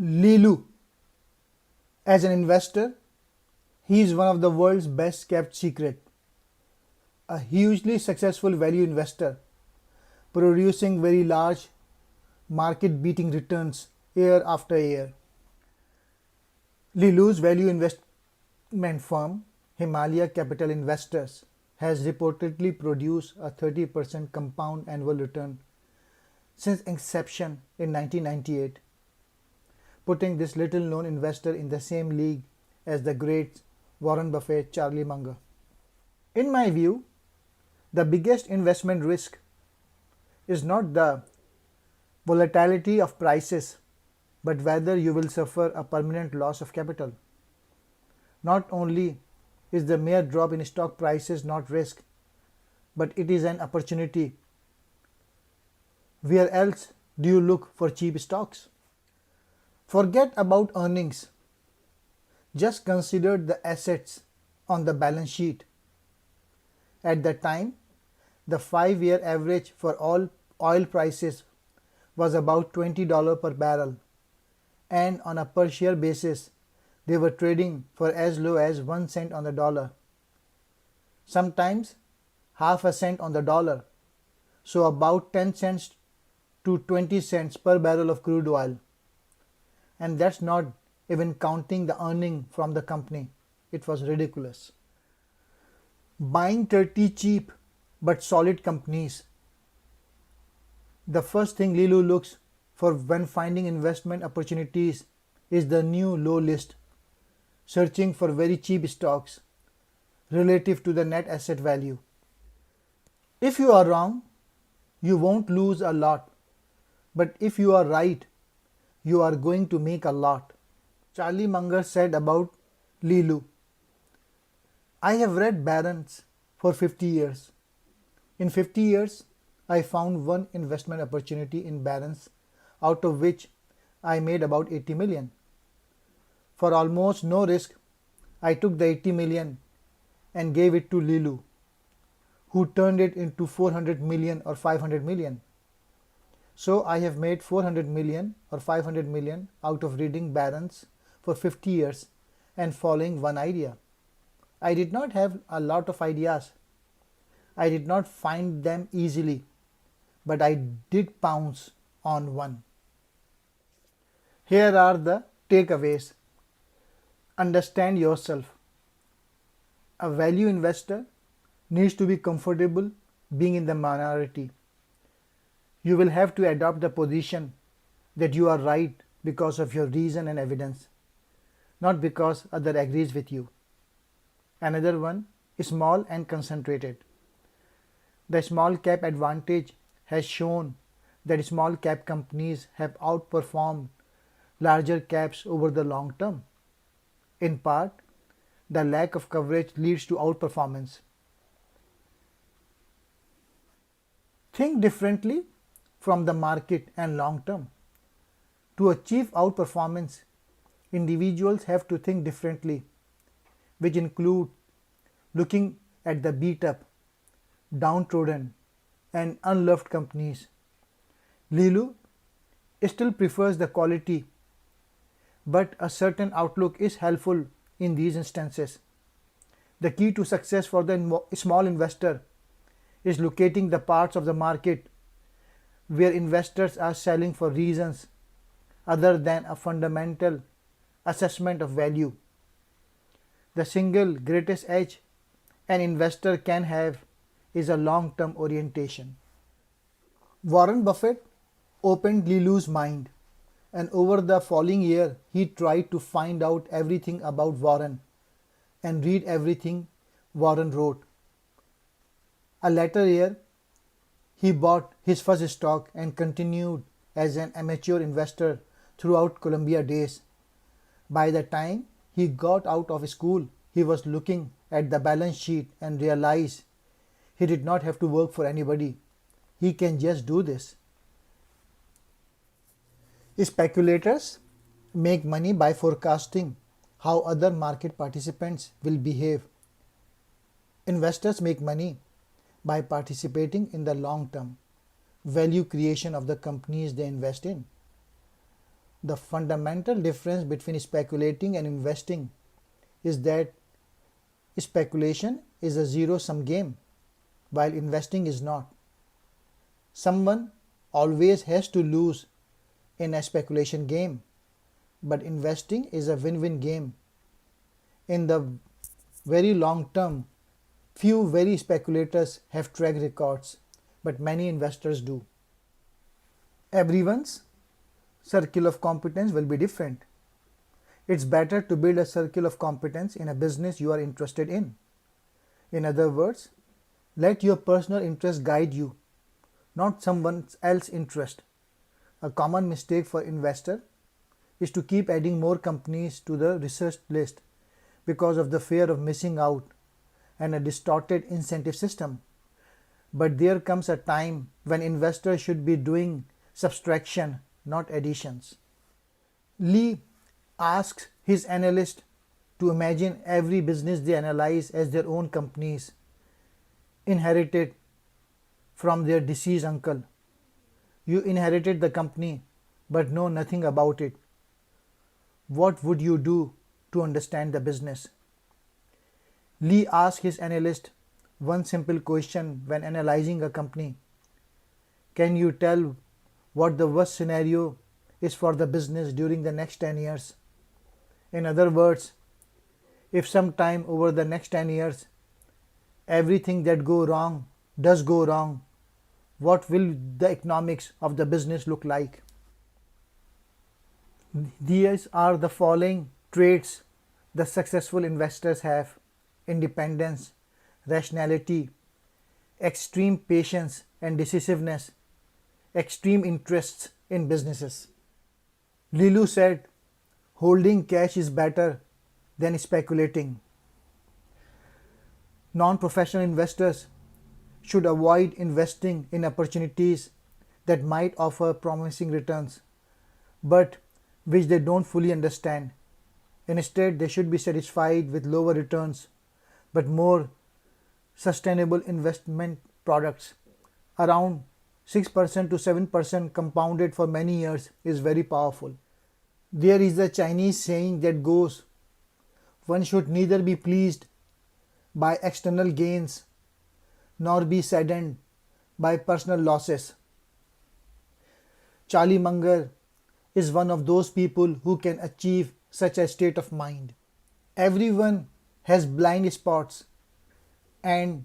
Li Lu. As an investor, he is one of the world's best kept secret. A hugely successful value investor, producing very large market beating returns year after year. Li Lu's value investment firm, Himalaya Capital Investors, has reportedly produced a 30% compound annual return since inception in 1998, putting this little known investor in the same league as the greats Warren Buffett, Charlie Munger. In my view, the biggest investment risk is not the volatility of prices, but whether you will suffer a permanent loss of capital. Not only is the mere drop in stock prices not risk, but it is an opportunity. Where else do you look for cheap stocks? Forget about earnings. Just consider the assets on the balance sheet. At the time, the 5-year average for all oil prices was about $20 per barrel, and on a per share basis, they were trading for as low as 1 cent on the dollar. Sometimes half a cent on the dollar, so about 10 cents to 20 cents per barrel of crude oil. And that's not even counting the earning from the company. It was ridiculous. Buying 30 cheap but solid companies. The first thing Li Lu looks for when finding investment opportunities is the new low list, searching for very cheap stocks relative to the net asset value. If you are wrong, you won't lose a lot, but if you are right, you are going to make a lot. Charlie Munger said about Li Lu, I have read Barron's for 50 years. In 50 years, I found one investment opportunity in Barron's, out of which I made about 80 million. For almost no risk, I took the 80 million and gave it to Li Lu, who turned it into 400 million or 500 million. So I have made 400 million or 500 million out of reading Barron's for 50 years and following one idea. I did not have a lot of ideas. I did not find them easily, but I did pounce on one. Here are the takeaways. Understand yourself. A value investor needs to be comfortable being in the minority. You will have to adopt the position that you are right because of your reason and evidence, not because other agrees with you. Another one is small and concentrated. The small cap advantage has shown that small cap companies have outperformed larger caps over the long term. In part, the lack of coverage leads to outperformance. Think differently from the market and long term. To achieve outperformance, individuals have to think differently, which include looking at the beat up, downtrodden, and unloved companies. Li Lu still prefers the quality, but a certain outlook is helpful in these instances. The key to success for the small investor is locating the parts of the market where investors are selling for reasons other than a fundamental assessment of value. The single greatest edge an investor can have is a long-term orientation. Warren Buffett opened Li Lu's mind, and over the following year he tried to find out everything about Warren and read everything Warren wrote. A later year, he bought his first stock and continued as an amateur investor throughout Columbia days. By the time he got out of school, he was looking at the balance sheet and realized he did not have to work for anybody. He can just do this. Speculators make money by forecasting how other market participants will behave. Investors make money by participating in the long-term value creation of the companies they invest in. The fundamental difference between speculating and investing is that speculation is a zero-sum game, while investing is not. Someone always has to lose in a speculation game, but investing is a win-win game. In the very long term, few very speculators have track records, but many investors do. Everyone's circle of competence will be different. It's better to build a circle of competence in a business you are interested in. In other words, let your personal interest guide you, not someone else's interest. A common mistake for investor is to keep adding more companies to the research list because of the fear of missing out and a distorted incentive system. But there comes a time when investors should be doing subtraction, not additions. Lee asks his analyst to imagine every business they analyze as their own companies, inherited from their deceased uncle. You inherited the company but know nothing about it. What would you do to understand the business? Lee asked his analyst one simple question when analyzing a company. Can you tell what the worst scenario is for the business during the next 10 years? In other words, if sometime over the next 10 years, everything that does go wrong, what will the economics of the business look like? These are the following traits the successful investors have: independence, rationality, extreme patience and decisiveness, extreme interests in businesses. Lilu said, holding cash is better than speculating. Non-professional investors should avoid investing in opportunities that might offer promising returns, but which they don't fully understand. Instead, they should be satisfied with lower returns, but more sustainable investment products. Around 6% to 7% compounded for many years is very powerful. There is a Chinese saying that goes, one should neither be pleased by external gains nor be saddened by personal losses. Charlie Munger is one of those people who can achieve such a state of mind. Everyone has blind spots, and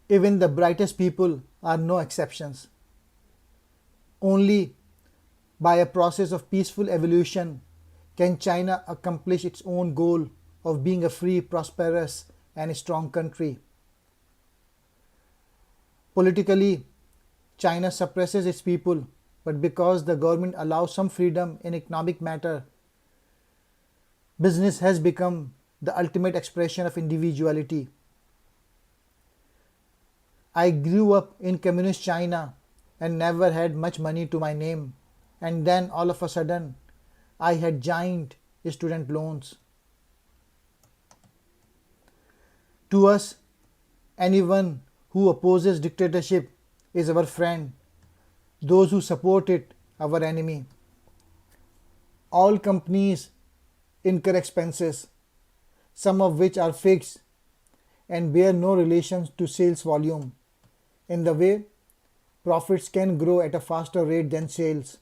even the brightest people are no exceptions. Only by a process of peaceful evolution can China accomplish its own goal of being a free, prosperous, and strong country. Politically, China suppresses its people, but because the government allows some freedom in economic matter, business has become the ultimate expression of individuality. I grew up in communist China and never had much money to my name, and then all of a sudden I had giant student loans. To us, anyone who opposes dictatorship is our friend, those who support it our enemy. All companies incur expenses, some of which are fixed and bear no relation to sales volume. In the way, profits can grow at a faster rate than sales.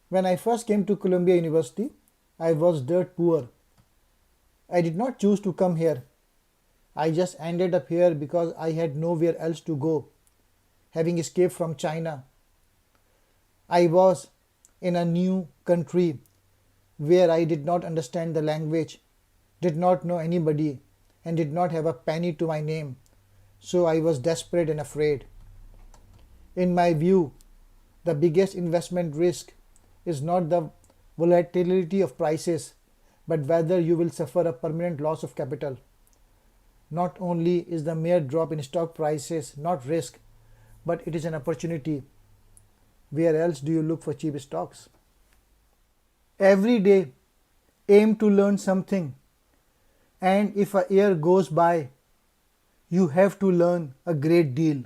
When I first came to Columbia University, I was dirt poor. I did not choose to come here. I just ended up here because I had nowhere else to go, having escaped from China. I was in a new country where I did not understand the language, did not know anybody, and did not have a penny to my name, so I was desperate and afraid. In my view, the biggest investment risk is not the volatility of prices, but whether you will suffer a permanent loss of capital. Not only is the mere drop in stock prices not risk, but it is an opportunity. Where else do you look for cheap stocks? Every day, aim to learn something, and if a year goes by, you have to learn a great deal.